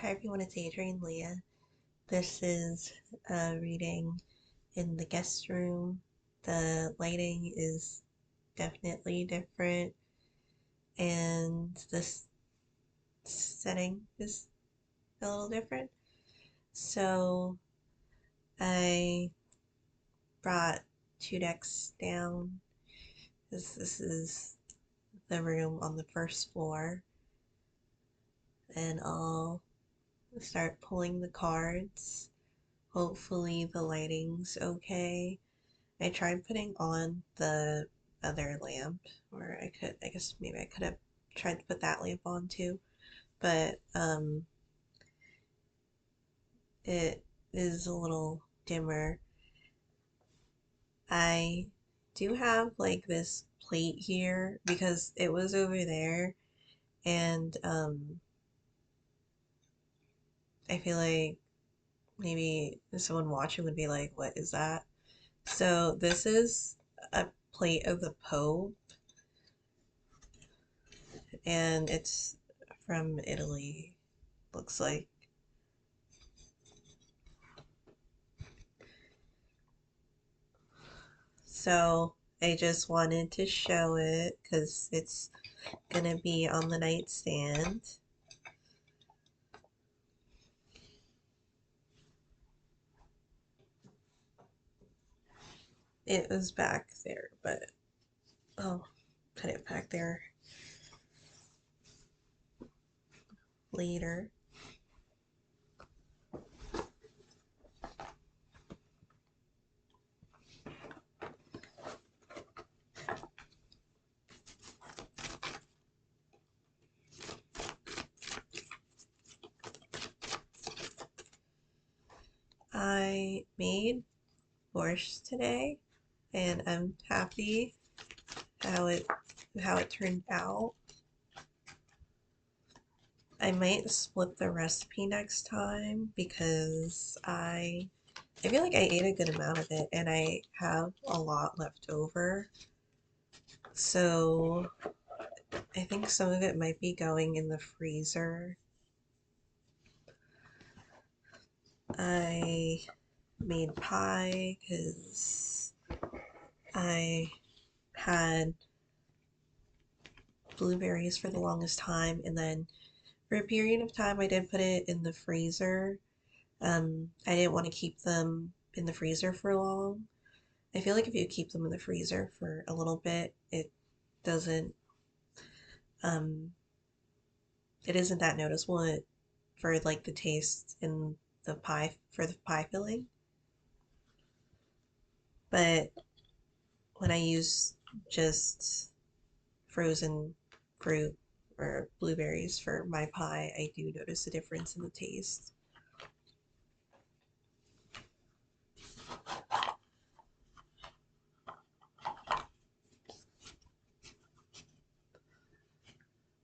Hi everyone, it's Adrienne Leah. This is a reading in the guest room. The lighting is definitely different, and this setting is a little different. So I brought two decks down because this is the room on the first floor, and I'll start pulling the cards. Hopefully the lighting's okay. I tried putting on the other lamp, or I guess maybe I could have tried to put that lamp on too, but it is a little dimmer. I do have like this plate here because it was over there, and I feel like maybe someone watching would be like, what is that? So this is a plate of the Pope, and it's from Italy, looks like. So I just wanted to show it because it's gonna be on the nightstand. It was back there, but I'll put it back there later. I made borscht today, and I'm happy how it how it turned out. I might split the recipe next time because I feel like I ate a good amount of it and I have a lot left over. So I think some of it might be going in the freezer. I made pie because I had blueberries for the longest time, and then for a period of time I did put it in the freezer. I didn't want to keep them in the freezer for long. I feel like if you keep them in the freezer for a little bit, doesn't um it isn't that noticeable for like the taste in the pie for the pie filling. But when I use just frozen fruit or blueberries for my pie, I do notice a difference in the taste.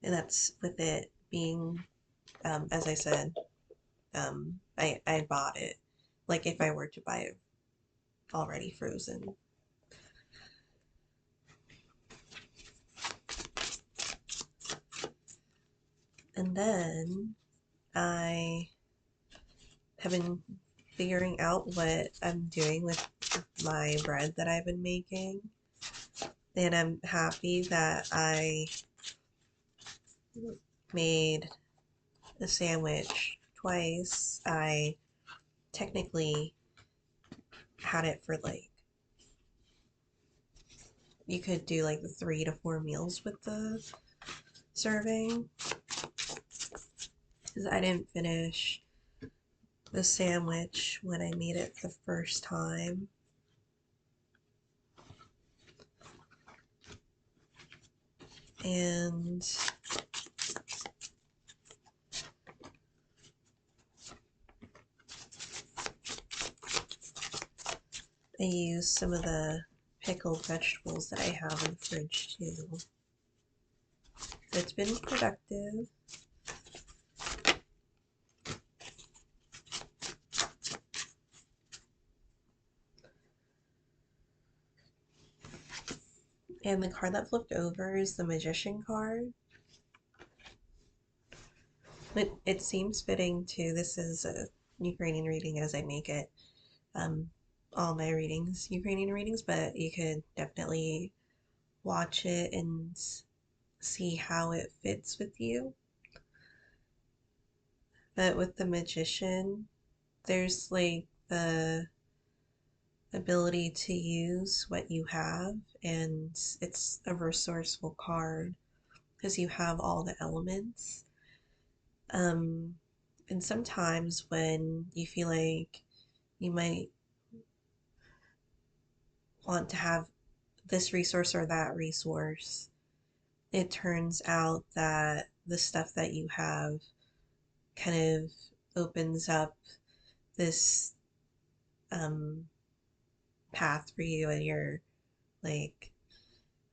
And that's with it being, as I said, I bought it. Like if I were to buy it already frozen. And then I have been figuring out what I'm doing with my bread that I've been making. And I'm happy that I made a sandwich twice. I technically had it for like, you could do like the 3 to 4 meals with the serving. Because I didn't finish the sandwich when I made it the first time. And I used some of the pickled vegetables that I have in the fridge too. So it's been productive. And the card that flipped over is the Magician card. It seems fitting too. This is a Ukrainian reading as I make it. Um, all my readings, Ukrainian readings, but you could definitely watch it and see how it fits with you. But with the magician, there's like the ability to use what you have, and it's a resourceful card because you have all the elements. Um, and sometimes when you feel like you might want to have this resource or that resource, it turns out that the stuff that you have kind of opens up this um, path for you, and you're like,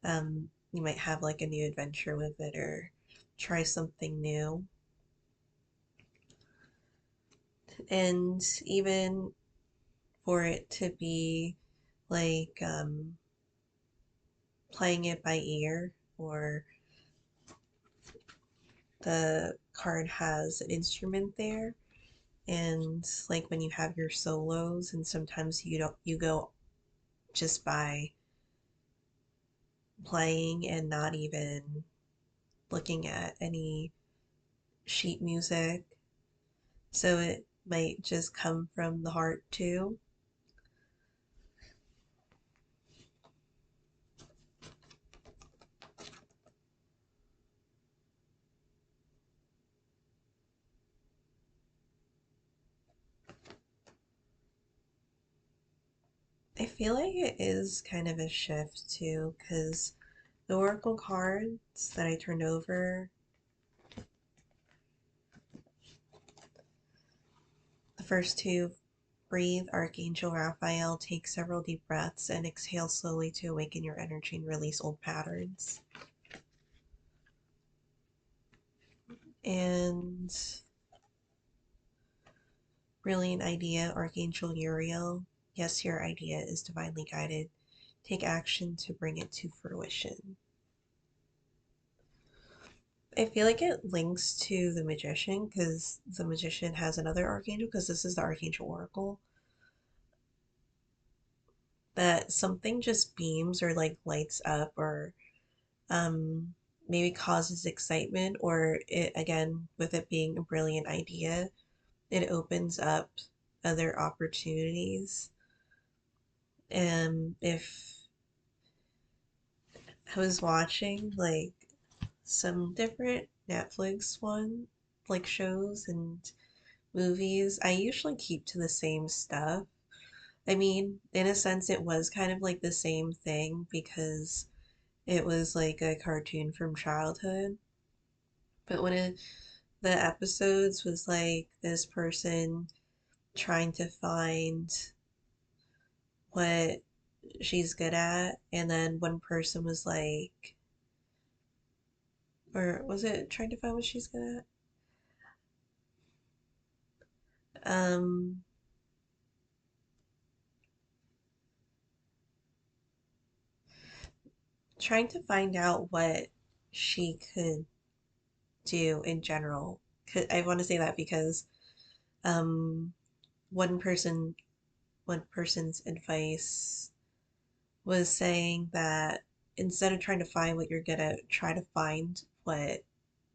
you might have like a new adventure with it or try something new. And even for it to be like playing it by ear, or the card has an instrument there, and like when you have your solos, and sometimes you go just by playing and not even looking at any sheet music, so it might just come from the heart too. I feel like it is kind of a shift too, because the oracle cards that I turned over, the first two: breathe, Archangel Raphael, take several deep breaths and exhale slowly to awaken your energy and release old patterns. And brilliant idea, Archangel Uriel. Yes, your idea is divinely guided. Take action to bring it to fruition. I feel like it links to the magician because the magician has another archangel, because this is the Archangel Oracle, that something just beams or like lights up, or um, maybe causes excitement, or it, again, with it being a brilliant idea, it opens up other opportunities. And if I was watching like some different Netflix like shows and movies, I usually keep to the same stuff. I mean, in a sense, it was kind of like the same thing because it was like a cartoon from childhood. But the episodes was like this person trying to find what she's good at, and then one person was like, or was it trying to find what she's good at? Trying to find out what she could do in general. I want to say that because um, one person, one person's advice was saying that instead of trying to find what you're good at, try to find what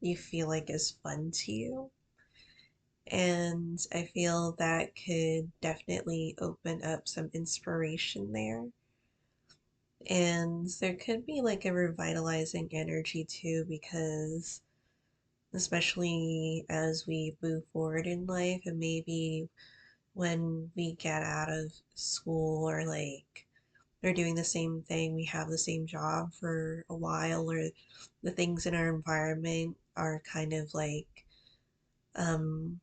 you feel like is fun to you. And I feel that could definitely open up some inspiration there. And there could be like a revitalizing energy too, because especially as we move forward in life, and maybe when we get out of school, or like we're doing the same thing, we have the same job for a while, or the things in our environment are kind of like um,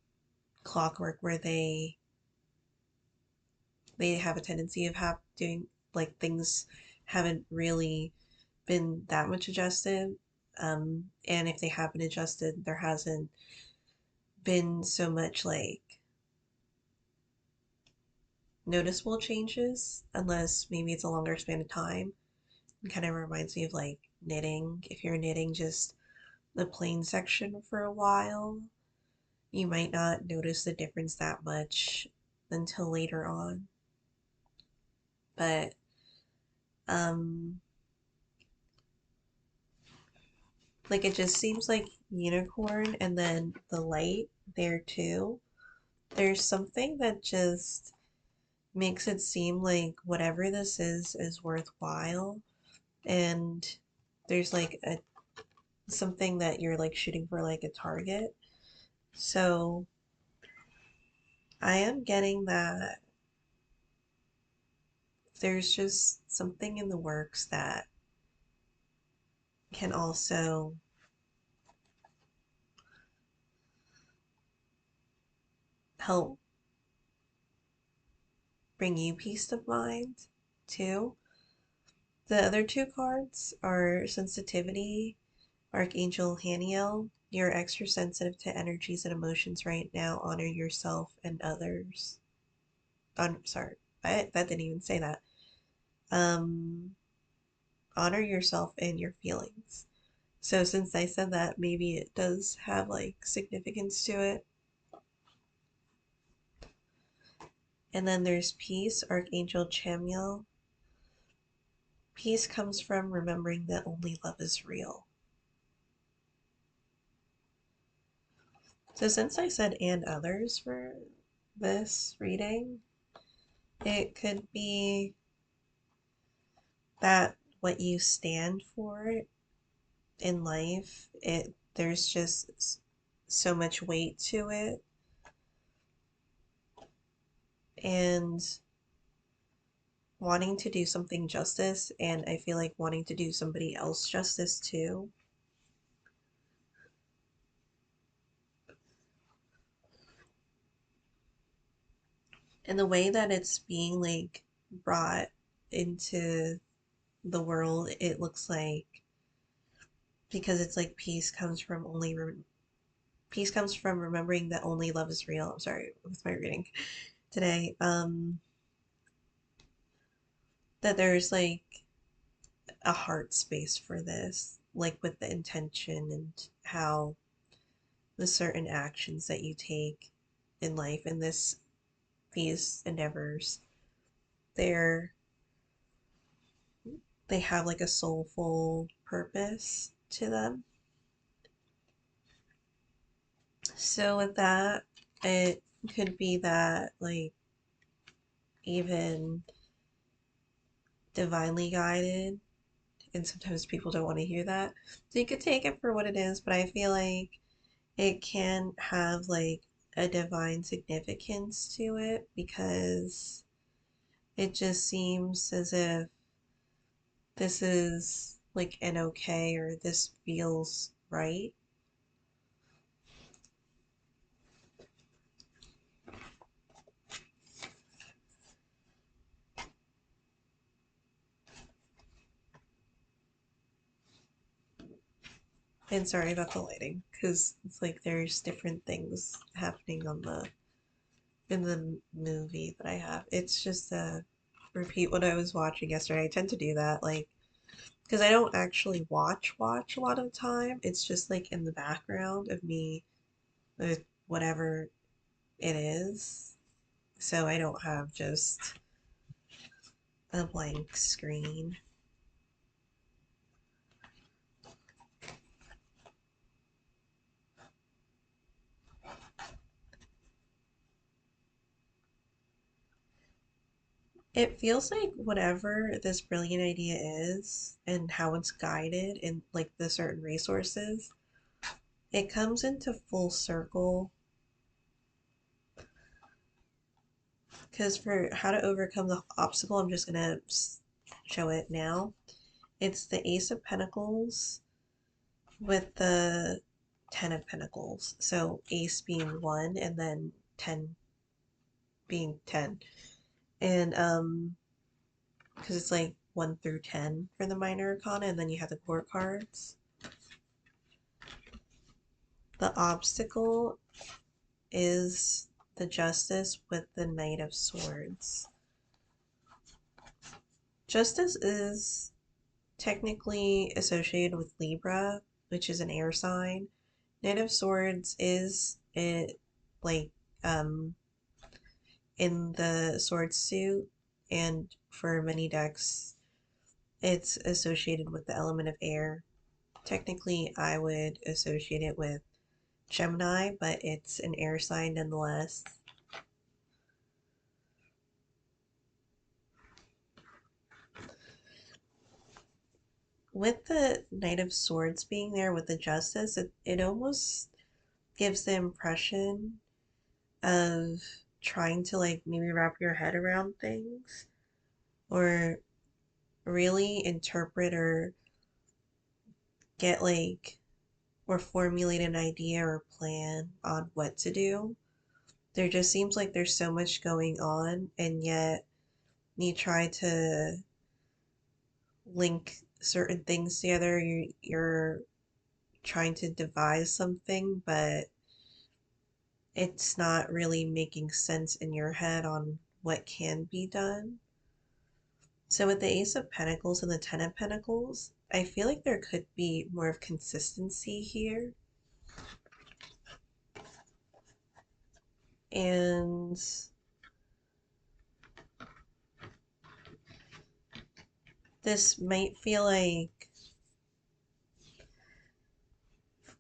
clockwork, where they have a tendency of doing like things haven't really been that much adjusted. And if they have been adjusted, there hasn't been so much like noticeable changes, unless maybe it's a longer span of time. It kind of reminds me of like knitting. If you're knitting just the plain section for a while, you might not notice the difference that much until later on. But um like it just seems like unicorn and then the light there too. There's something that just makes it seem like whatever this is worthwhile, and there's like a something that you're like shooting for, like a target. So I am getting that there's just something in the works that can also help bring you peace of mind too. The other two cards are sensitivity, Archangel Haniel. You're extra sensitive to energies and emotions right now. Honor yourself and others. Sorry, that didn't even say that. Um, Honor yourself and your feelings. So since I said that, maybe it does have like significance to it. And then there's peace, Archangel Chamuel. Peace comes from remembering that only love is real. So since I said and others for this reading, it could be that what you stand for in life, there's just so much weight to it, and wanting to do something justice, and I feel like wanting to do somebody else justice too. And the way that it's being like brought into the world, it looks like, because it's like peace comes from remembering that only love is real. I'm sorry with my reading today. That there's like a heart space for this, like with the intention and how the certain actions that you take in life in these endeavors, they're they have like a soulful purpose to them. So with that, it could be that like even divinely guided, and sometimes people don't want to hear that. So you could take it for what it is, but I feel like it can have like a divine significance to it, because it just seems as if this is like an okay, or this feels right. And sorry about the lighting, because it's like there's different things happening on the in the movie that I have. It's just repeat what I was watching yesterday. I tend to do that, like, because I don't actually watch a lot of the time. It's just like in the background of me with whatever it is. So I don't have just a blank screen. It feels like whatever this brilliant idea is and how it's guided and like the certain resources, it comes into full circle. Because for how to overcome the obstacle, I'm just gonna show it now. It's the Ace of Pentacles with the Ten of Pentacles. So Ace being 1 and then 10 being 10. And because it's like 1 through 10 for the minor arcana, and then you have the court cards. The obstacle is the Justice with the Knight of Swords. Justice is technically associated with Libra, which is an air sign. Knight of Swords is like um in the sword suit, and for many decks it's associated with the element of air. Technically, I would associate it with Gemini, but it's an air sign nonetheless. With the Knight of Swords being there with the Justice, it almost gives the impression of trying to like maybe wrap your head around things or really interpret or get like or formulate an idea or plan on what to do. There just seems like there's so much going on, and yet you try to link certain things together. You're trying to devise something, but it's not really making sense in your head on what can be done. So with the Ace of Pentacles and the Ten of Pentacles, I feel like there could be more of consistency here. And this might feel like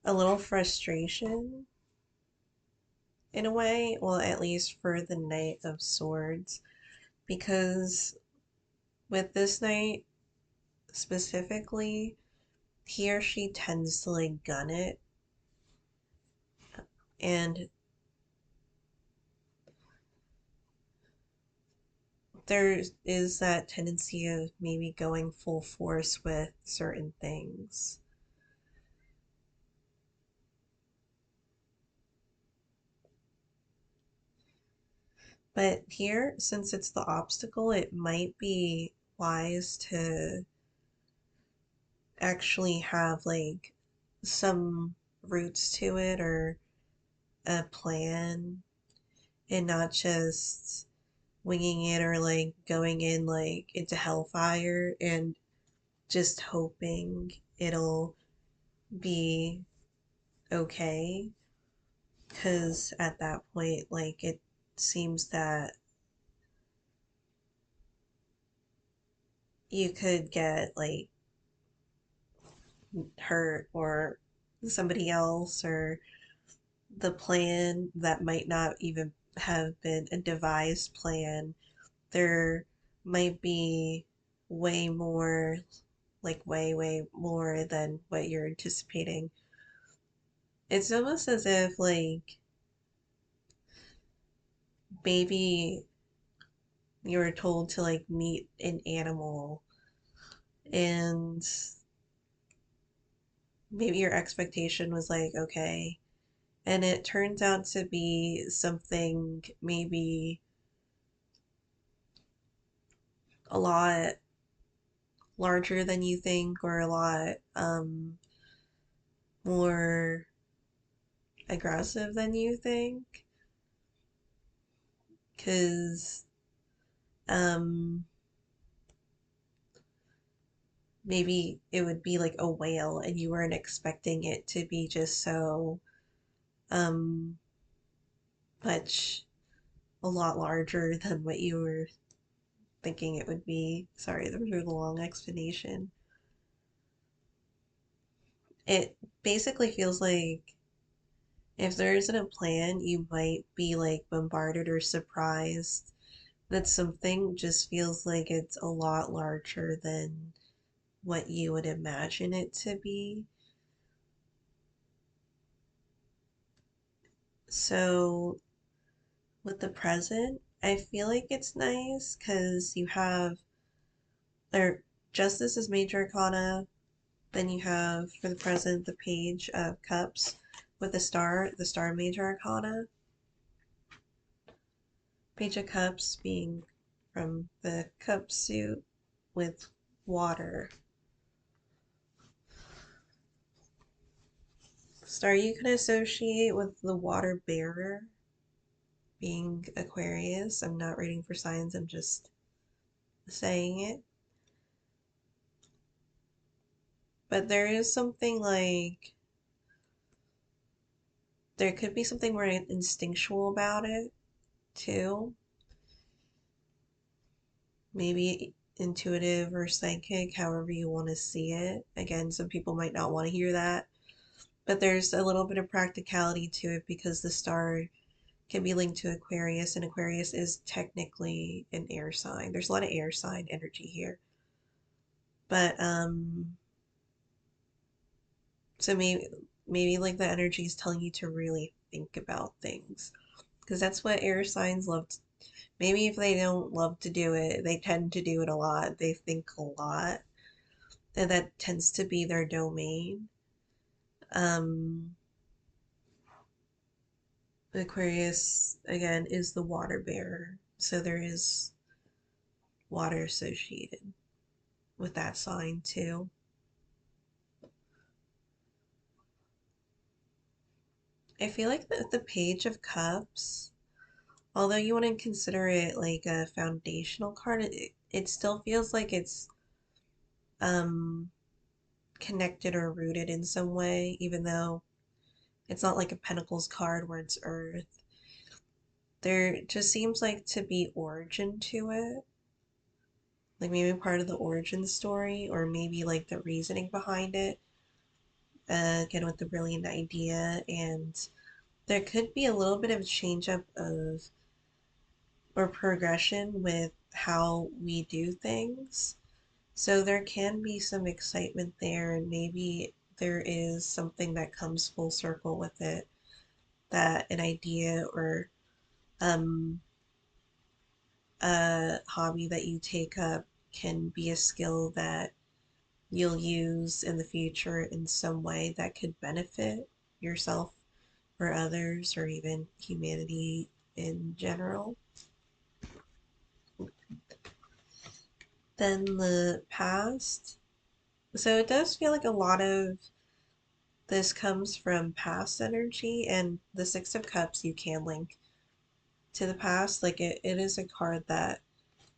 a little frustration in a way, well, at least for the Knight of Swords, because with this knight specifically, he or she tends to like gun it, and there is that tendency of maybe going full force with certain things. But here, since it's the obstacle, it might be wise to actually have like some roots to it or a plan and not just winging it or like going in like into hellfire and just hoping it'll be okay. Because at that point, like, it seems that you could get like hurt or somebody else, or the plan that might not even have been a devised plan. There might be way more, like way more than what you're anticipating. It's almost as if like maybe you were told to like meet an animal, and maybe your expectation was like, okay, and it turns out to be something maybe a lot larger than you think, or a lot more aggressive than you think, because um maybe it would be like a whale and you weren't expecting it to be just so um much a lot larger than what you were thinking it would be. Sorry, that was a long explanation. It basically feels like if there isn't a plan, you might be like bombarded or surprised that something just feels like it's a lot larger than what you would imagine it to be. So with the present, I feel like it's nice because you have, or Justice is Major Arcana, then you have for the present the Page of Cups with the Star Major Arcana. Page of Cups being from the cup suit with water. Star you can associate with the water bearer being Aquarius. I'm not reading for signs, I'm just saying it. But there is something like there could be something more instinctual about it too. Maybe intuitive or psychic, however you want to see it. Again, some people might not want to hear that, but there's a little bit of practicality to it because the star can be linked to Aquarius, and Aquarius is technically an air sign. There's a lot of air sign energy here. But so maybe like the energy is telling you to really think about things because that's what air signs love. Maybe if they don't love to do it, they tend to do it a lot. They think a lot, and that tends to be their domain. Um, Aquarius again is the water bearer, so there is water associated with that sign too. I feel like the Page of Cups, although you wouldn't consider it like a foundational card, it still feels like it's um connected or rooted in some way, even though it's not like a Pentacles card where it's Earth. There just seems like to be origin to it, like maybe part of the origin story, or maybe like the reasoning behind it. Again, with the brilliant idea, and there could be a little bit of a change up of or progression with how we do things. So there can be some excitement there, and maybe there is something that comes full circle with it, that an idea or um, a hobby that you take up can be a skill that you'll use in the future in some way that could benefit yourself or others or even humanity in general. Then the past. So it does feel like a lot of this comes from past energy, and the Six of Cups you can link to the past. Like it is a card that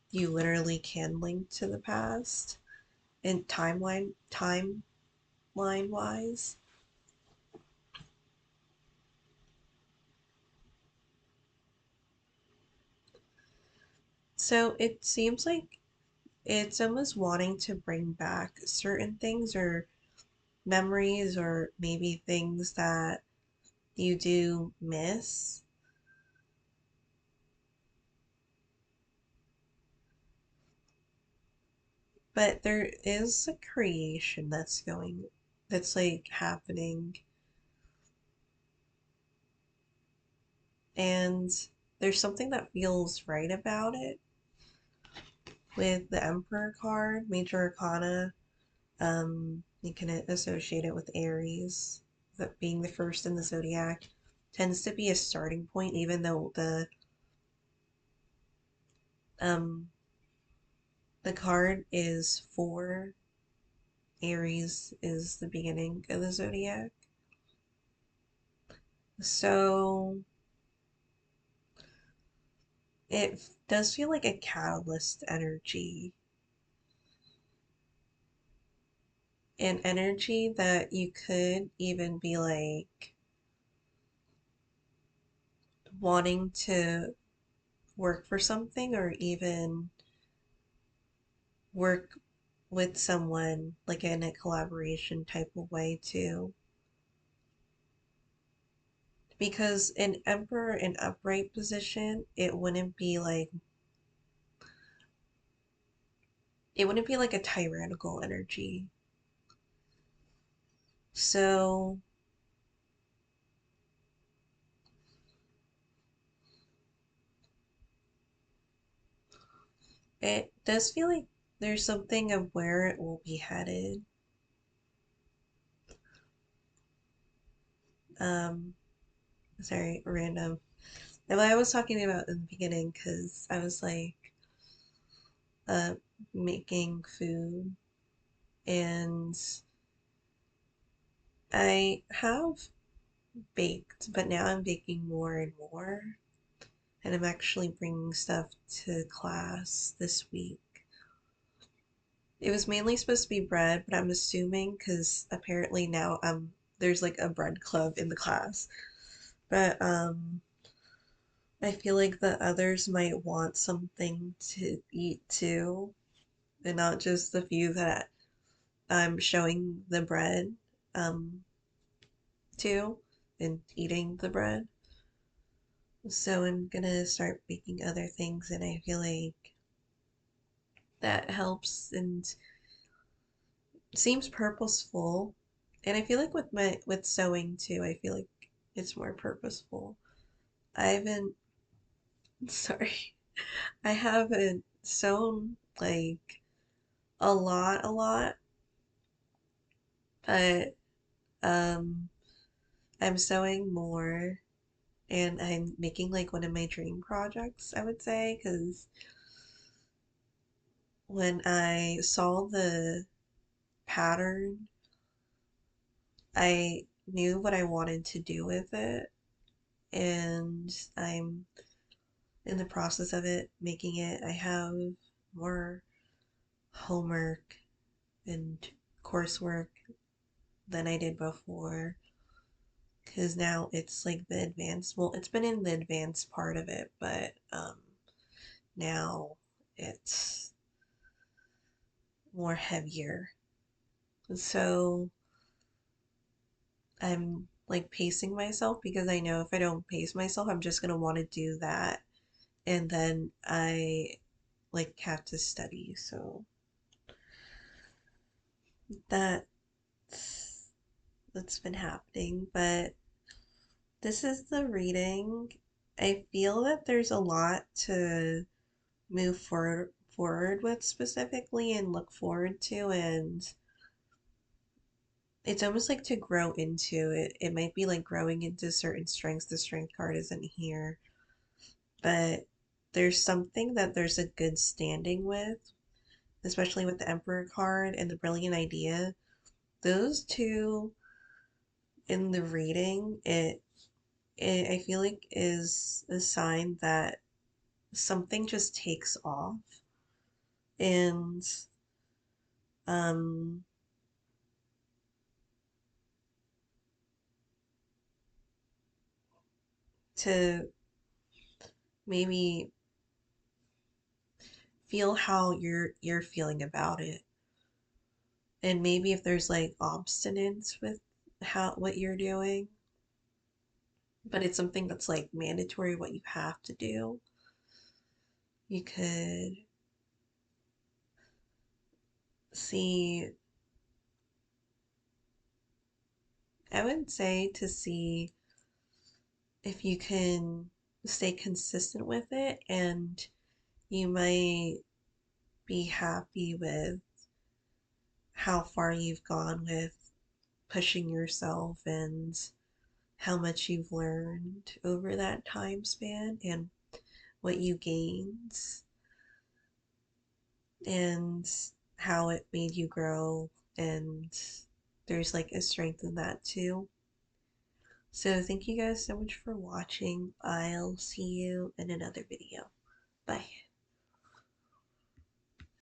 you literally can link to the past in timeline wise. So it seems like it's almost wanting to bring back certain things or memories or maybe things that you do miss. But there is a creation that's like happening, and there's something that feels right about it with the Emperor card, Major Arcana. You can associate it with Aries, that being the first in the zodiac tends to be a starting point, even though um the card is for Aries is the beginning of the zodiac. So it does feel like a catalyst energy, an energy that you could even be like wanting to work for something or even work with someone like in a collaboration type of way too. Because an emperor in upright position, it wouldn't be like a tyrannical energy. So it does feel like there's something of where it will be headed. Um, sorry, random. And I was talking about in the beginning because I was like uh making food, and I have baked, but now I'm baking more and more, and I'm actually bringing stuff to class this week. It was mainly supposed to be bread, but I'm assuming because apparently now there's like a bread club in the class. but I feel like the others might want something to eat too, and not just the few that I'm showing the bread um to and eating the bread. So I'm gonna start baking other things, and I feel like that helps and seems purposeful. And I feel like with sewing too, I feel like it's more purposeful. I haven't sorry. I haven't sewn like a lot, but um I'm sewing more and I'm making like one of my dream projects, I would say, because when I saw the pattern, I knew what I wanted to do with it, and I'm in the process of it, making it. I have more homework and coursework than I did before because now it's like the advanced, well, it's been in the advanced part of it, but now it's more heavier. So I'm like pacing myself because I know if I don't pace myself, I'm just gonna want to do that, and then I like have to study. So that that's been happening, but this is the reading. I feel that there's a lot to move forward with specifically and look forward to, and it's almost like to grow into it. It might be like growing into certain strengths. The strength card isn't here, but there's something that there's a good standing with, especially with the Emperor card and the brilliant idea. Those two in the reading, it I feel like is a sign that something just takes off, and um to maybe feel how you're feeling about it, and maybe if there's like obstinance with how what you're doing, but it's something that's like mandatory what you have to do, you could see, I would say to see if you can stay consistent with it, and you might be happy with how far you've gone with pushing yourself and how much you've learned over that time span and what you gained and how it made you grow. And there's like a strength in that too. So thank you guys so much for watching. I'll see you in another video. Bye.